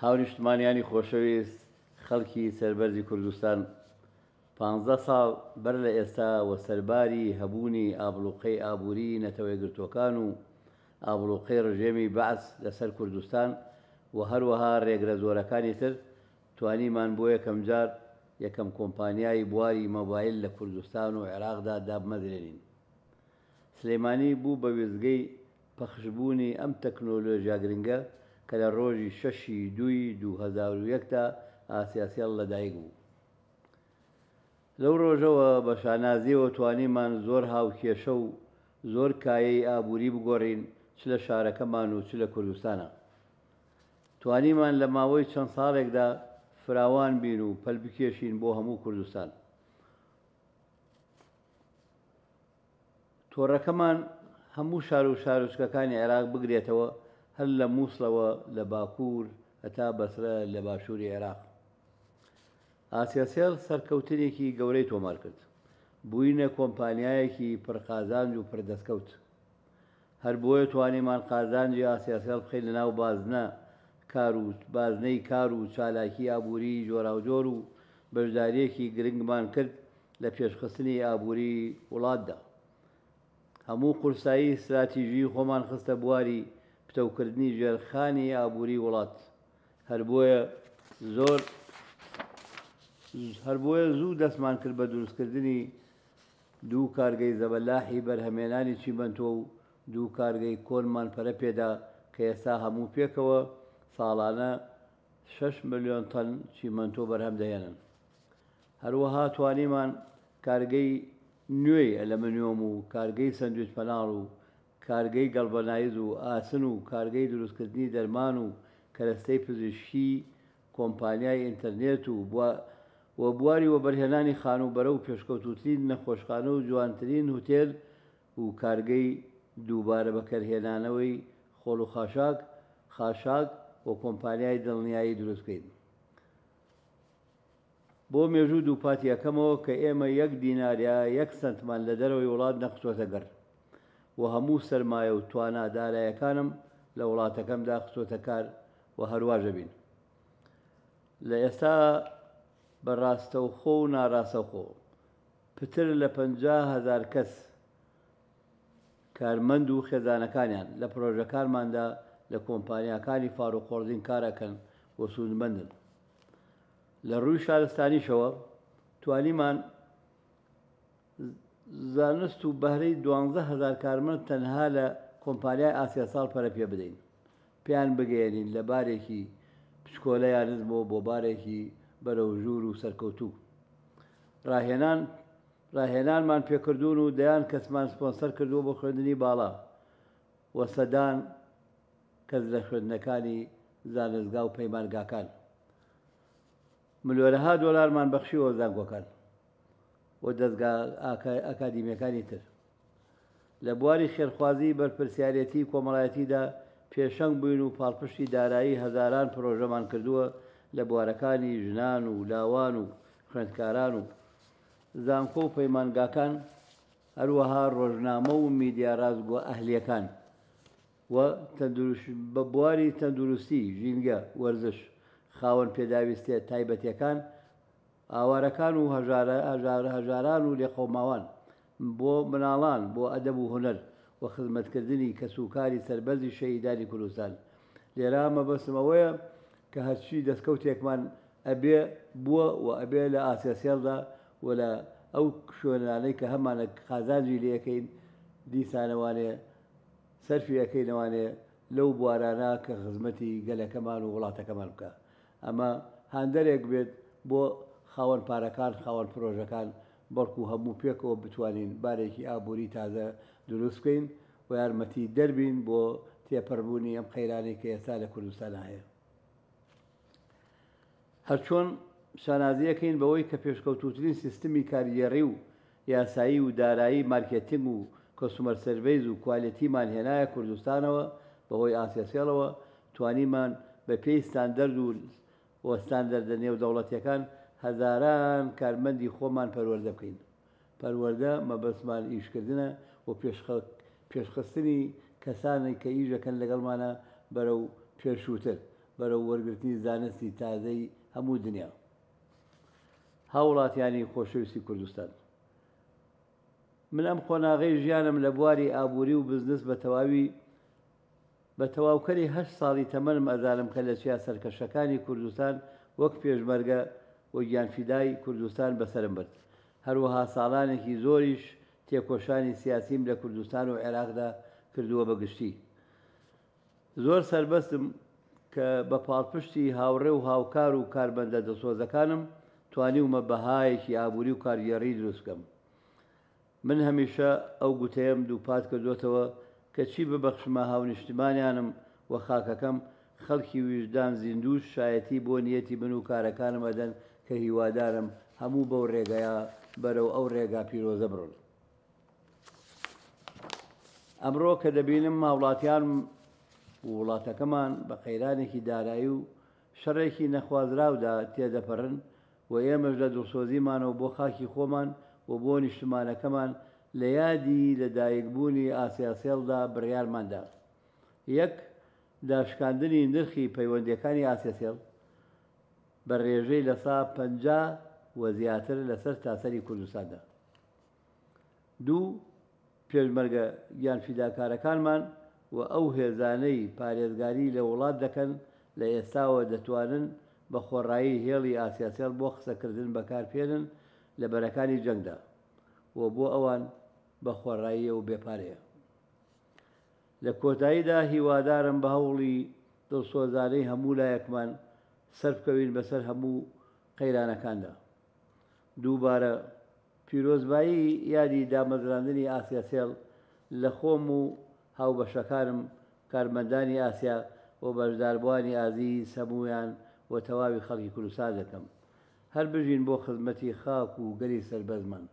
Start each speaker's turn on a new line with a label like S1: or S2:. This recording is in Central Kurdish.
S1: هاونیشتمانیانی خۆشەویست خەڵکی سەربەرزی کوردستان 15 ساڵ بەر لە ئێستا و سەرباری هەبوونی ئابڵوقەی ئابووری نەتەوەی گرتوەکان و ئابڵوقەی ڕژێمی بەعس لەسەر کوردستان و هەروەها ڕێگرە زۆرەکانی تر توانیمان بۆ یەکەم جار یەکەم کۆمپانیای بواری مۆبایل لە کوردستان و عێراقدا دابمەدرێنین. سلێمانی بوو بە وێزگەی پەخشبوونی ئەم تەکنۆلۆژیا گرنگە کە لە ڕۆژی 6/2/2001 ئاسیاسیال لەدایک بوو. لەو ڕۆژەوە بە شانازیەوە توانیمان زۆر هاوکێشە و زۆر کایەی ئابووری بگۆڕین چ لە شارەکەمان و چ لە کوردستانە. توانیمان لە ماوەی چەند ساڵێکدا فراوان بین و پەل بکێشین بۆ هەموو کوردستان. تۆڕەکەمان هەموو شار و شارۆچکەکانی عێراق بگرێتەوە، هەر لە مووسڵەوە لە باکوور هەتا بەسرە لە باشووری عێراق. ئاسیاسیال سەرکەوتنێکی گەورەی تۆمار کرد، بووینە کۆمپانیایەکی پڕقازانج و پردەستکەوت. هەر بۆیە توانیمان قازانجی ئاسیاسیال بخەین لەناو بازنەی کار و چالاکی ئابووری جۆراوجۆر و بەشداریەکی گرنگمان کرد لە پێشخستنی ئابووری وڵاتدا. هەموو قورسایی استراتیژی خۆمان خستە بواری پتەوکردنی ژێرخانی ئابووری وڵات. هەر بۆیە زوو دەستمان کرد بە دروستکردنی 2 کارگەی زەبەلاحی بەرهەمێنانی چیمەنتۆ و 2 کارگەی کۆنمان پەرە پێدا کە ئێستا هەموو پێکەوە ساڵانە 6 ملیۆن تەن چیمەنتۆ بەرهەم دەهێنن. هەروەها توانیمان کارگەی نوێی ئەلەمنیۆم و کارگەی سەندویچ پەناڵ و کارگەی گەڵڤەنایز و ئاسن و کارگەی دروستکردنی دەرمان و کەرەستەی پزیشکی کۆمپانیای ئینتەرنێت و بواری وەبەرهێنانی خانوبەرە و پێشکەوتوترین نەخۆشخانە و جوانترین هوتێل و کارگەی دووبارە بەکارهێنانەوەی خۆڵ و خاشاک و کۆمپانیای دڵنیایی دروستکەین. بۆ مێژوو دووپاتی یەکەمەوە کە ئێمە 1 دیناریا 1 سنتمان لە دەرەوەی وڵات نەخستۆتە گەڕ و هەموو سەرمایە و توانە دارایەکانم لە وڵاتەکەمدا خستۆتە کار و هەروواژە بین. لە ئێستا بەڕاستەوخۆ و ناڕاستەوخۆ پتر لە 50,000 کەس کارمەند و خێزانەکانیان لە پرۆژەکانماندا لە کۆمپانیاکانی فاروقخۆردین کارەکەن و سوودمەندن. لە ڕووی شارستانیشەوە توانیمان زانست و بەهرەی 12,000 کارمەند تەنها لە کۆمپانیای ئاسیاساڵ پەرە پێ بدەین، پێیان بگەێنین لە بارێکی پشکۆلە یانزمەوە بۆ بارێکی بەرەو ژوور و سەرکەوتوو. ڕاهێنانمان پێکردوون و دەیان کەسمان سپۆنسەر کردووە بۆ خوێندنی باڵا و سەدان کەس لە خوێندنەکانی زانستگا و پەیمانگاکان. ملیۆنەها دۆلارمان بەخشیوە زانکۆکان و دەستگا ئەکادیمیەکانی تر. لە بواری خێرخوازی بەرپرسیارەتی کۆمەڵایەتیدا پێشەنگ بووین و پاڵپشتی دارایی هەزاران پرۆژەمان کردووە لە بوارەکانی ژنان و لاوان و خوێندکاران و زانکۆ و پەیمانگاکان، هەروەها ڕۆژنامە و میدیا ڕازگۆ ئەهلیەکان و بە بواری تەندروستی، ژینگە، وەرزش، خاوەن پێداویستێ تایبەتیەکان، ئاوارەکان و هەژاران و لێخۆماوان، بۆ مناڵان، بۆ ئەدەب و هونەر و خزمەتکردنی کەسوکاری سەربەرزی شەهیدانی کوردستان. لێرە مەبەستمەوەیە کە هەرچی دەستکەوتێکمان ئەبێ بووە و ئەبێ لە ئاسیاسیالدا و لە ئەو شوێنانەی کە هەمانە قازانجی لێەکەین دیسانەوانێ سەرفی ئەەکەینەوانێ لەو بوارانە کە خزمەتی گەلەکەمان و وڵاتەکەمان بکە. ئەمە هاندەرێک بێت بۆ خاوەن پارەکان، خاوەن پرۆژەکان، بەڵکو هەموو پێکەوە بتوانین بارێکی ئابووری تازە دروست بکەین و یارمەتی دەربین بۆ تێپەڕبوونی ئەم قەیرانەی کە ئێستا لە کوردستانە هەیە. هەرچۆن شانازیەکەین بەوەی کە پێشکەوتوترین سیستمی کاریگەڕی و یاسایی و دارایی مارکێتینگ و کۆسومەر سەرڤیز و کوالیتیمان هێنایە کوردستانەوە بەهۆی ئاسیاسیالەوە توانیمان بە پێی ستاندەرد و ستاندەردە نێودەوڵەتیەکان هەزاران کارمەندی خۆمان پەروەردە بکەین. پەروەردە مەبەستمان ئیشکردنە و پێشخستنی کەسانی کە ئیژەکەن لەگەڵمانە بەرەو پێشووتر بەرەو وەرگرتنی زانستی تازەی هەموو دنیا. هاوڵاتیانی خۆشەویستی کوردستان، من ئەم خۆناغەی ژیانم لە بواری ئابووری و بزنس بە تەواوکەری 8 ساڵی تەمەنم ئەزانم کە لە چیا سەرکەشەکانی کوردستان وەک پێشمەرگە و گیانفیدای کوردستان بەسرم برد. هەروەها ساڵانێکی زۆریش تێکۆشانی سیاسیم لە کوردستان و عێراقدا کردووە بەگشتی. زۆر سربەستم کە بە پاڵپشتی هاوڕێ و هاوکار و کاربەندە دەسۆزەکانم توانیومە بەهایەکی ئابووری و کارگێڕی دروست بکەم. من هەمیشە ئەو گوتەیەم دووپات کردوتەوە کە چی ببەخشمە هاونیشتمانیانم و خاکەکەم خەڵکی ویژدان زیندوو شایەتی بۆ نیەتی بن و کارەکانم ئەدەن کە هیوادارم هەموو بەو ڕێگەیە بەرەو ئەو ڕێگا پیرۆزە بڕۆن. ئەمڕۆ کە دەبینم هاوڵاتیان وڵاتەکەمان بە قەیرانێکی دارایی و شەڕێکی نەخوازراودا تێدەپەڕن و ئێمەش لە دڵسۆزیمانەوە بۆ خاکی خۆمان و بۆ نیشتمانەکەمان لە یادی لەدایکبوونی ئاسیاسێڵدا بڕیارماندا. یەک، داشکاندنی نرخی پەیوەندیەکانی ئاسیاسێڵ بە ڕێژەی لە سا 50 و زیاتر لەسەر تاسەری کوردستاندا. دوو، پێشمەرگە گیانفیداکارەکانمان و ئەو هێزانەی پارێزگاری لە وڵات دەکەن لە ئێستاوە دەتوانن بە خۆڕایی هێڵی ئاسیاسێڵ بۆ قسەکردن بەکارپێنن لە بەرەکانی جەنگدا و بۆ ئەوان بە خۆڕاییە و بێپارەیە. لە کۆتاییدا هیوادارم بە هەوڵی دڵسۆزانەی هەموو لایەکمان سەربکەوین بەسەر هەموو قەیرانەکاندا. دووبارە پیرۆزبایی یادی دامەزراندنی ئاسیاسێڵ لە خۆم و هاوبەشەکانم کارمەندانی ئاسیا و بەشداربووانی ئازیز هەموویان و تەواوی خەڵکی کوردستان دەکەم. هەر بژین بۆ خزمەتی خاک و گەلی سەربەزمان.